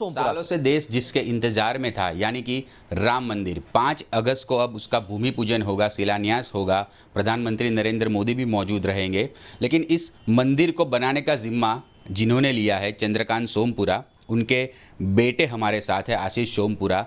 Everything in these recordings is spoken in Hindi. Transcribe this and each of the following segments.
सालों से देश जिसके इंतजार में था, यानी कि राम मंदिर, 5 अगस्त को अब उसका भूमि पूजन होगा, शिलान्यास होगा। प्रधानमंत्री नरेंद्र मोदी भी मौजूद रहेंगे। लेकिन इस मंदिर को बनाने का जिम्मा जिन्होंने लिया है, चंद्रकांत सोमपुरा, उनके बेटे हमारे साथ है आशीष सोमपुरा।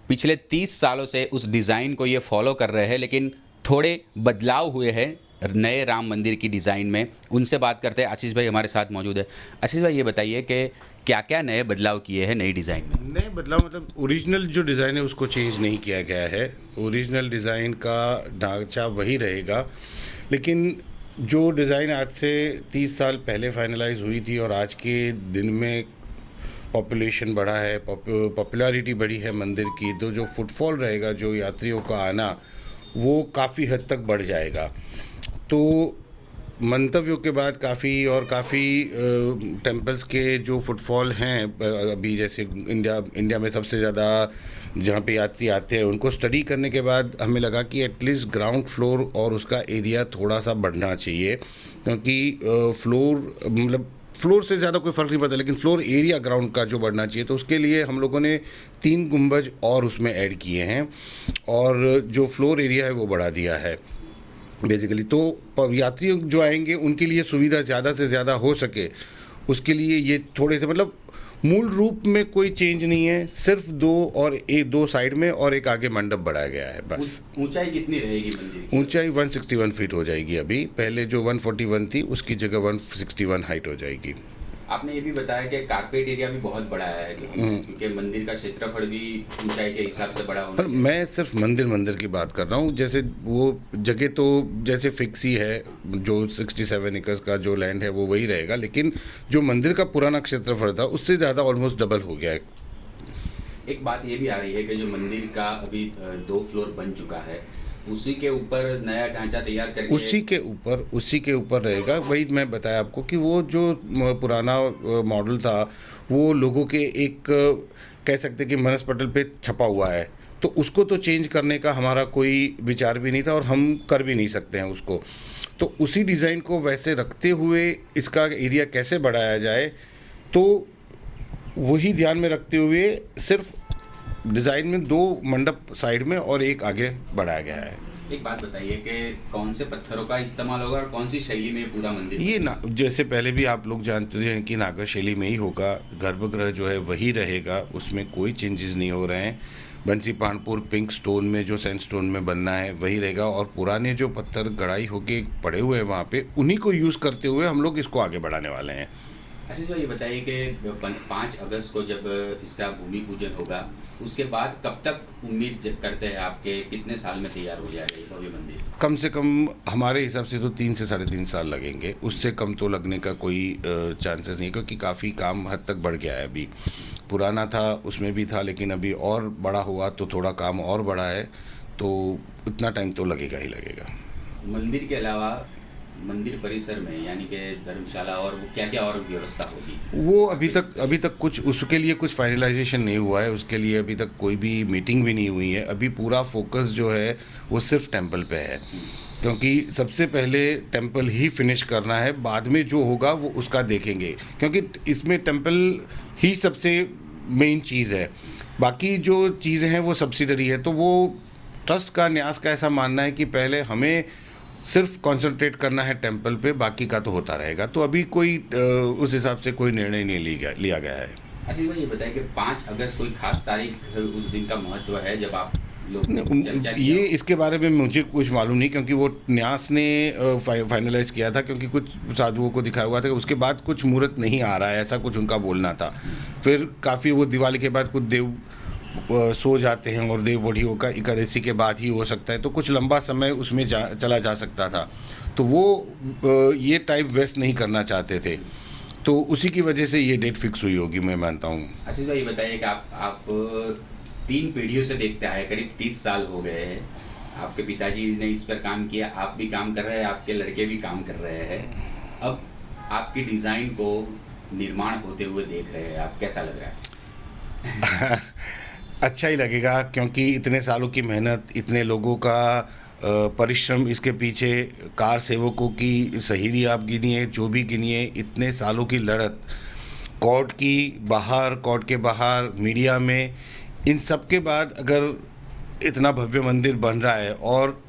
पिछले 30 सालों से उस डिज़ाइन को ये फॉलो कर रहे हैं, लेकिन थोड़े बदलाव हुए हैं नए राम मंदिर की डिज़ाइन में। उनसे बात करते हैं। आशीष भाई हमारे साथ मौजूद है। आशीष भाई, ये बताइए कि क्या क्या नए बदलाव किए हैं नई डिज़ाइन में? नए बदलाव मतलब ओरिजिनल जो डिज़ाइन है उसको चेंज नहीं किया गया है। ओरिजिनल डिज़ाइन का ढांचा वही रहेगा, लेकिन जो डिज़ाइन आज से 30 साल पहले फाइनलाइज हुई थी और आज के दिन में पॉपुलेशन बढ़ा है, पॉपुलैरिटी बढ़ी है मंदिर की, तो जो फुटफॉल रहेगा, जो यात्रियों का आना, वो काफ़ी हद तक बढ़ जाएगा। तो मंतव्यों के बाद काफ़ी टेम्पल्स के जो फुटफॉल हैं अभी, जैसे इंडिया में सबसे ज़्यादा जहाँ पे यात्री आते हैं, उनको स्टडी करने के बाद हमें लगा कि एटलीस्ट ग्राउंड फ्लोर और उसका एरिया थोड़ा सा बढ़ना चाहिए, क्योंकि फ्लोर से ज़्यादा कोई फ़र्क नहीं पड़ता, लेकिन फ्लोर एरिया ग्राउंड का जो बढ़ना चाहिए। तो उसके लिए हम लोगों ने 3 गुंबज और उसमें ऐड किए हैं और जो फ्लोर एरिया है वो बढ़ा दिया है बेसिकली। तो यात्री जो आएंगे उनके लिए सुविधा ज़्यादा से ज़्यादा हो सके, उसके लिए ये थोड़े से मूल रूप में कोई चेंज नहीं है, सिर्फ 2 साइड में और एक आगे मंडप बढ़ाया गया है बस। ऊंचाई कितनी रहेगी मंदिर की? ऊंचाई 161 फीट हो जाएगी। अभी पहले जो 141 थी उसकी जगह 161 हाइट हो जाएगी। आपने ये भी बताया कि कारपेट एरिया भी बहुत बड़ा है, क्योंकि मंदिर का क्षेत्रफल भी ऊंचाई के हिसाब से बड़ा होना चाहिए। मैं सिर्फ मंदिर की बात कर रहा हूँ। जैसे वो जगह तो जैसे फिक्स ही है, जो 67 एकड़ का जो लैंड है वो वही रहेगा, लेकिन जो मंदिर का पुराना क्षेत्रफल था उससे ज़्यादा ऑलमोस्ट डबल हो गया है। एक बात ये भी आ रही है कि जो मंदिर का अभी 2 फ्लोर बन चुका है, उसी के ऊपर नया ढांचा तैयार करके उसी के ऊपर रहेगा। वही मैं बताया आपको कि वो जो पुराना मॉडल था वो लोगों के एक कह सकते कि मनस्पटल पे छपा हुआ है, तो उसको तो चेंज करने का हमारा कोई विचार भी नहीं था और हम कर भी नहीं सकते हैं उसको। तो उसी डिज़ाइन को वैसे रखते हुए इसका एरिया कैसे बढ़ाया जाए, तो वही ध्यान में रखते हुए सिर्फ डिज़ाइन में 2 मंडप साइड में और एक आगे बढ़ाया गया है। एक बात बताइए कि कौन से पत्थरों का इस्तेमाल होगा और कौन सी शैली में पूरा मंदिर? ये ना, जैसे पहले भी आप लोग जानते हैं कि नागर शैली में ही होगा। गर्भगृह जो है वही रहेगा, उसमें कोई चेंजेस नहीं हो रहे हैं। बंसी पहाड़पुर पिंक स्टोन में जो सैंडस्टोन में बनना है वही रहेगा, और पुराने जो पत्थर गढ़ाई होके पड़े हुए हैं वहाँ पे, उन्हीं को यूज़ करते हुए हम लोग इसको आगे बढ़ाने वाले हैं। अच्छा, तो ये बताइए कि 5 अगस्त को जब इसका भूमि पूजन होगा, उसके बाद कब तक उम्मीद करते हैं आपके कितने साल में तैयार हो जाएगा ये भव्य मंदिर? कम से कम हमारे हिसाब से तो 3 से 3.5 साल लगेंगे, उससे कम तो लगने का कोई चांसेस नहीं, क्योंकि काफ़ी काम हद तक बढ़ गया है। अभी पुराना था उसमें भी था, लेकिन अभी और बड़ा हुआ तो थोड़ा काम और बढ़ा है, तो इतना टाइम तो लगेगा ही लगेगा। मंदिर के अलावा मंदिर परिसर में यानी कि धर्मशाला और वो क्या क्या और व्यवस्था होगी? वो अभी तक कुछ उसके लिए कुछ फाइनलाइजेशन नहीं हुआ है, उसके लिए अभी तक कोई भी मीटिंग भी नहीं हुई है। अभी पूरा फोकस जो है वो सिर्फ टेंपल पे है, क्योंकि सबसे पहले टेंपल ही फिनिश करना है, बाद में जो होगा वो उसका देखेंगे, क्योंकि इसमें टेंपल ही सबसे मेन चीज़ है। बाकी जो चीज़ें हैं वो सब्सिडरी है। तो वो ट्रस्ट का, न्यास का ऐसा मानना है कि पहले हमें सिर्फ कंसंट्रेट करना है टेंपल पे, बाकी का तो होता रहेगा। तो अभी कोई उस हिसाब से कोई निर्णय नहीं लिया गया है। अच्छा भाई, ये बताइए कि 5 अगस्त कोई खास तारीख उस दिन का महत्व है जब आप लोग ये इसके बारे में मुझे कुछ मालूम नहीं, क्योंकि वो न्यास ने फाइनलाइज किया था, क्योंकि कुछ साधुओं को दिखाया हुआ था कि उसके बाद कुछ मुहूर्त नहीं आ रहा है, ऐसा कुछ उनका बोलना था। फिर काफ़ी वो दिवाली के बाद कुछ देव सो जाते हैं और देव बढ़ियों का एकादशी के बाद ही हो सकता है, तो कुछ लंबा समय उसमें चला जा सकता था। तो वो ये टाइम वेस्ट नहीं करना चाहते थे, तो उसी की वजह से ये डेट फिक्स हुई होगी, मैं मानता हूँ। आशीष भाई, ये बताइए कि आप 3 पीढ़ियों से देखते आए, करीब 30 साल हो गए हैं। आपके पिताजी ने इस पर काम किया, आप भी काम कर रहे हैं, आपके लड़के भी काम कर रहे हैं। अब आपकी डिज़ाइन को निर्माण होते हुए देख रहे हैं, आप कैसा लग रहा है? अच्छा ही लगेगा, क्योंकि इतने सालों की मेहनत, इतने लोगों का परिश्रम इसके पीछे, कार सेवकों की शहीदी आप गिनिए, जो भी गिनिए, इतने सालों की लड़त, कोर्ट की बाहर, कोर्ट के बाहर, मीडिया में, इन सब के बाद अगर इतना भव्य मंदिर बन रहा है और